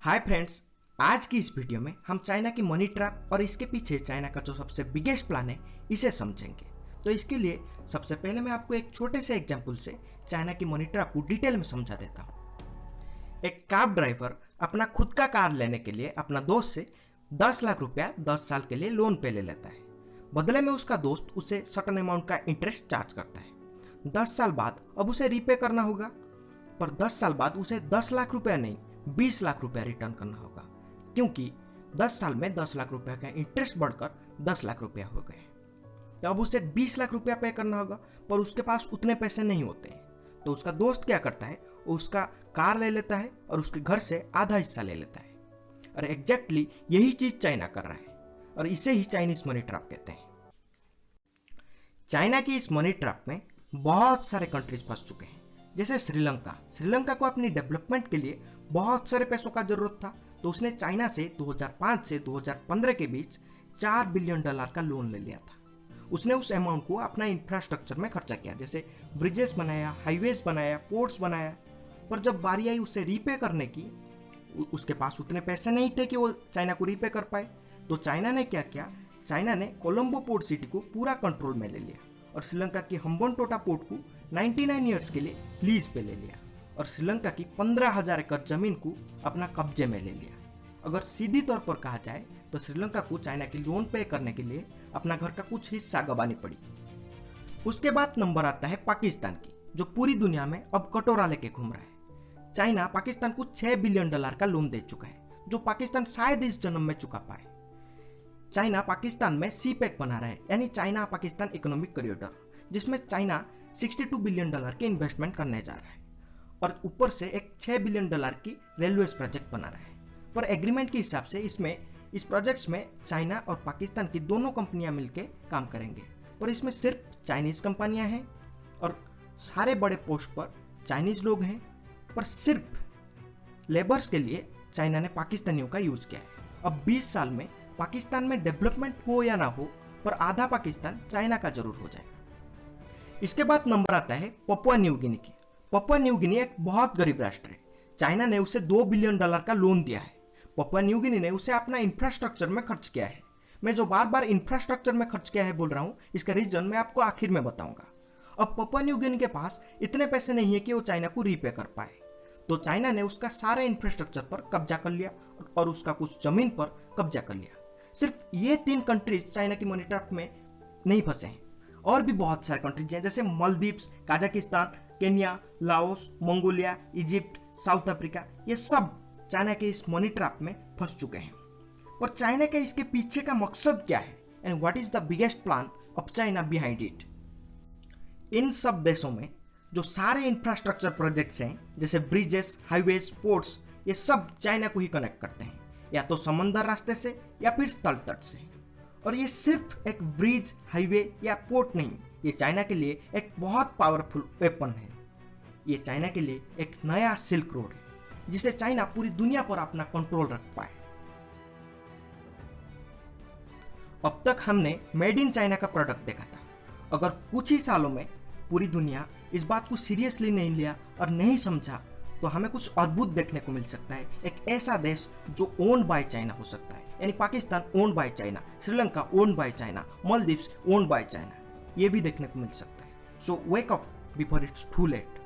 Hi friends, आज की इस वीडियो में हम चाइना की मनी ट्रैप और इसके पीछे चाइना का जो सबसे बिगेस्ट प्लान है इसे समझेंगे। तो इसके लिए सबसे पहले मैं आपको एक छोटे से एग्जांपल से चाइना की मनी ट्रैप को डिटेल में समझा देता हूँ। एक कैब ड्राइवर अपना खुद का कार लेने के लिए अपना दोस्त से 10 लाख रुपया 10 साल के लिए लोन पे ले लेता है। बदले में उसका दोस्त उसे सर्टेन अमाउंट का इंटरेस्ट चार्ज करता है। 10 साल बाद अब उसे रीपे करना होगा, पर 10 साल बाद उसे 10 लाख रुपया नहीं 20 लाख रुपया रिटर्न करना होगा, क्योंकि 10 साल में 10 लाख रुपया का इंटरेस्ट बढ़कर 10 लाख रुपया हो गए। तो अब उसे 20 लाख रुपया पे करना होगा, पर उसके पास उतने पैसे नहीं होते हैं। तो उसका दोस्त क्या करता है, वो उसका कार ले लेता है और उसके घर से आधा हिस्सा ले लेता है। और एग्जैक्टली यही चीज चाइना कर रहा है, और इसे ही चाइनीज मनी ट्रैप कहते हैं। चाइना की इस मनी ट्रैप में बहुत सारे कंट्रीज फंस चुके हैं, जैसे श्रीलंका को अपनी डेवलपमेंट के लिए बहुत सारे पैसों का जरूरत था, तो उसने चाइना से 2005 से 2015 के बीच $4 बिलियन का लोन ले लिया था। उसने उस अमाउंट को अपना इंफ्रास्ट्रक्चर में खर्चा किया, जैसे ब्रिजेस बनाया, हाईवेज बनाया, पोर्ट्स बनाया। पर जब बारी आई उसे रीपे करने की, उसके पास उतने पैसे नहीं थे कि वो चाइना को रीपे कर पाए। तो चाइना ने क्या किया, चाइना ने कोलंबो पोर्ट सिटी को पूरा कंट्रोल में ले लिया और श्रीलंका की हम्बनटोटा पोर्ट को 99 ईयर्स के लिए लीज पे ले लिया और श्रीलंका की 15,000 एकड़ जमीन को अपना कब्जे में ले लिया। अगर सीधी तौर पर कहा जाए तो श्रीलंका को चाइना की लोन पे करने के लिए अपना घर का कुछ हिस्सा गंवानी पड़ी। उसके बाद नंबर आता है पाकिस्तान की, जो पूरी दुनिया में अब कटोरा लेके घूम रहा है। चाइना पाकिस्तान को $6 बिलियन का लोन दे चुका है, जो पाकिस्तान शायद इस जन्म में चुका पाए। चाइना पाकिस्तान में सीपेक बना रहा है, यानी चाइना पाकिस्तान इकोनॉमिक कॉरिडोर, जिसमें चाइना $62 बिलियन की इन्वेस्टमेंट करने जा रहा है और ऊपर से एक $6 बिलियन की रेलवे प्रोजेक्ट बना रहा है। पर एग्रीमेंट के हिसाब से इस प्रोजेक्ट्स में चाइना और पाकिस्तान की दोनों कंपनियां मिलकर काम करेंगे, पर इसमें सिर्फ चाइनीज कंपनियां हैं और सारे बड़े पोस्ट पर चाइनीज लोग हैं। पर सिर्फ लेबर्स के लिए चाइना ने पाकिस्तानियों का यूज किया है। अब 20 साल में पाकिस्तान में डेवलपमेंट हो या ना हो, पर आधा पाकिस्तान चाइना का जरूर हो जाएगा। इसके बाद नंबर आता है पपुआ न्यू गिनी की। पपुआ न्यू गिनी एक बहुत गरीब राष्ट्र है। चाइना ने उसे $2 बिलियन का लोन दिया है। पपुआ न्यू गिनी ने उसे अपना इंफ्रास्ट्रक्चर में खर्च किया है। मैं जो बार बार इंफ्रास्ट्रक्चर में खर्च किया है बोल रहा हूँ, इसका रीजन मैं आपको आखिर में बताऊंगा। अब पपुआ न्यू गिनी के पास इतने पैसे नहीं है कि वो चाइना को रीपे कर पाए, तो चाइना ने उसका सारे इंफ्रास्ट्रक्चर पर कब्जा कर लिया और उसका कुछ जमीन पर कब्जा कर लिया। सिर्फ ये 3 कंट्रीज चाइना की मनी ट्रैप में नहीं फंसे हैं, और भी बहुत सारे कंट्रीज हैं, जैसे Maldives, Kazakhstan, Kenya, Laos, Mongolia, Egypt, south Africa. ये सब चाइना के इस मनी ट्रैप में फंस चुके हैं। पर चाइना के इसके पीछे का मकसद क्या है, and what is the biggest plan of China behind it. इन सब देशों में जो सारे इंफ्रास्ट्रक्चर प्रोजेक्ट्स हैं, जैसे ब्रिजेस, हाईवेज, पोर्ट्स, ये सब चाइना को ही कनेक्ट करते हैं, या तो समंदर रास्ते से या फिर स्थल तट से। और ये सिर्फ एक ब्रिज, हाईवे या पोर्ट नहीं, ये चाइना के लिए एक बहुत पावरफुल वेपन है। ये चाइना के लिए एक नया सिल्क रोड है, जिसे चाइना पूरी दुनिया पर अपना कंट्रोल रख पाए। अब तक हमने मेड इन चाइना का प्रोडक्ट देखा था। अगर कुछ ही सालों में पूरी दुनिया इस बात को सीरियसली नहीं लिया और नहीं समझा, तो हमें कुछ अद्भुत देखने को मिल सकता है। एक ऐसा देश जो ओन्ड बाय चाइना हो सकता है, यानी Pakistan owned by China, Sri Lanka owned by China, Maldives owned by China, ये भी देखने को मिल सकता है। So wake up before it's too late.